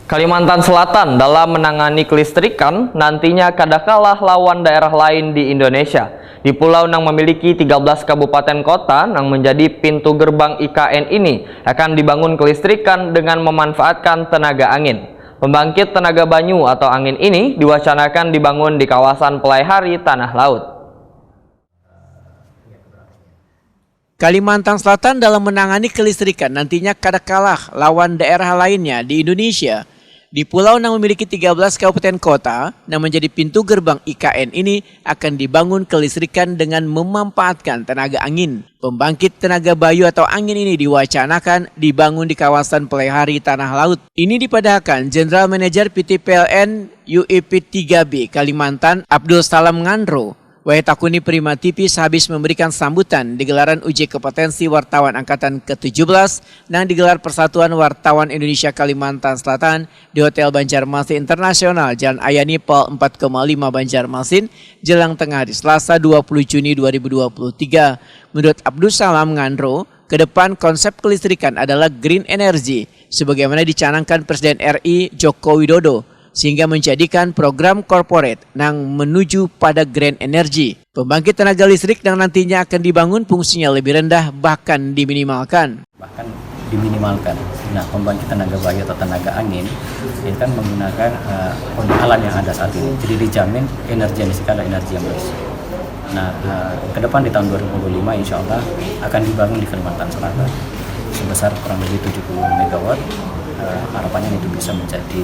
Kalimantan Selatan dalam menangani kelistrikan nantinya kada kalah lawan daerah lain di Indonesia. Di pulau yang memiliki 13 kabupaten kota yang menjadi pintu gerbang IKN ini akan dibangun kelistrikan dengan memanfaatkan tenaga angin. Pembangkit tenaga banyu atau angin ini diwacanakan dibangun di kawasan Pelaihari Tanah Laut. Kalimantan Selatan dalam menangani kelistrikan nantinya kada kalah lawan daerah lainnya di Indonesia. Di pulau yang memiliki 13 kabupaten kota yang menjadi pintu gerbang IKN ini akan dibangun kelistrikan dengan memanfaatkan tenaga angin. Pembangkit tenaga bayu atau angin ini diwacanakan dibangun di kawasan Pelaihari Tanah Laut. Ini dipadahkan General Manager PT PLN UEP 3B Kalimantan Abdul Salam Ngandro Wahetakuni Prima TV sehabis memberikan sambutan di gelaran uji kompetensi wartawan angkatan ke-17 yang digelar Persatuan Wartawan Indonesia Kalimantan Selatan di Hotel Banjarmasin Internasional Jalan Ayani Pol 4,5 Banjarmasin jelang tengah hari Selasa 20 Juni 2023. Menurut Abdul Salam Ngandro, ke depan konsep kelistrikan adalah green energy sebagaimana dicanangkan Presiden RI Joko Widodo, sehingga menjadikan program corporate yang menuju pada green energy. Pembangkit tenaga listrik yang nantinya akan dibangun fungsinya lebih rendah bahkan diminimalkan. Nah, pembangkit tenaga bayu atau tenaga angin ini kan menggunakan alat yang ada saat ini. Jadi dijamin energi yang adalah energi yang bersih. Nah, ke depan di tahun 2025 insya Allah akan dibangun di Kalimantan Selatan sebesar kurang lebih 70 MW. Harapannya itu bisa menjadi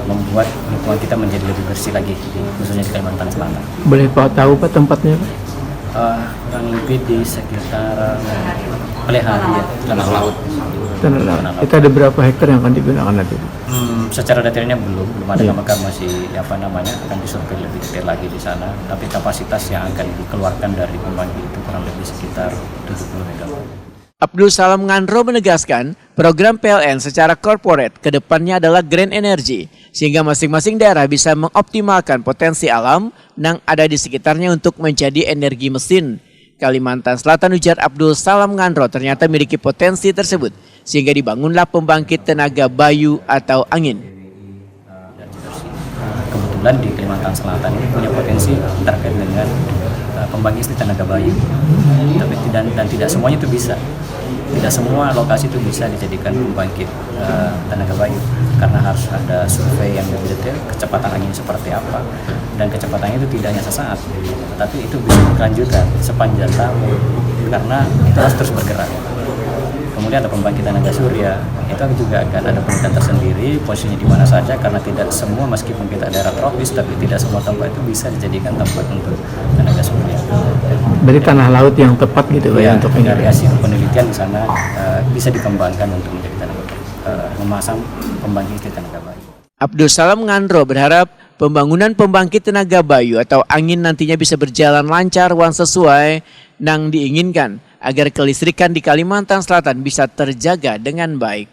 membuat lingkungan kita menjadi lebih bersih lagi, khususnya di Kalimantan Selatan. Boleh Pak tahu Pak tempatnya Pak? Kurang lebih di sekitar Pelaihari, Tanah Laut. Tanah Laut. Itu ada berapa hektar yang akan digunakan nanti? Secara detailnya belum ada, maka masih akan disurvei lebih detail lagi di sana. Tapi kapasitas yang akan dikeluarkan dari pembangkit itu kurang lebih sekitar 70 MW. Abdul Salam Ngandro menegaskan program PLN secara corporate ke depannya adalah green energy sehingga masing-masing daerah bisa mengoptimalkan potensi alam yang ada di sekitarnya untuk menjadi energi mesin. Kalimantan Selatan, ujar Abdul Salam Ngandro, ternyata memiliki potensi tersebut sehingga dibangunlah pembangkit tenaga bayu atau angin. Kebetulan di Kalimantan Selatan ini punya potensi terkait dengan pembangkit tenaga bayu, tapi tidak semuanya itu bisa. Tidak semua lokasi itu bisa dijadikan pembangkit tenaga bayu karena harus ada survei yang lebih detail kecepatan angin seperti apa, dan kecepatannya itu tidak hanya sesaat, tapi itu bisa berkelanjutan sepanjang tahun karena itu harus terus bergerak. Kemudian ada pembangkit tenaga surya, itu juga akan ada penelitian tersendiri posisinya di mana saja karena tidak semua, meskipun kita daerah tropis, tapi tidak semua tempat itu bisa dijadikan tempat untuk tenaga surya. Berarti tanah laut yang tepat gitu ya, untuk ini. Dari hasil penelitian di sana bisa dikembangkan untuk menjadi memasang pembangkit tenaga bayu. Abdul Salam Ngandro berharap pembangunan pembangkit tenaga bayu atau angin nantinya bisa berjalan lancar dan sesuai yang diinginkan agar kelistrikan di Kalimantan Selatan bisa terjaga dengan baik.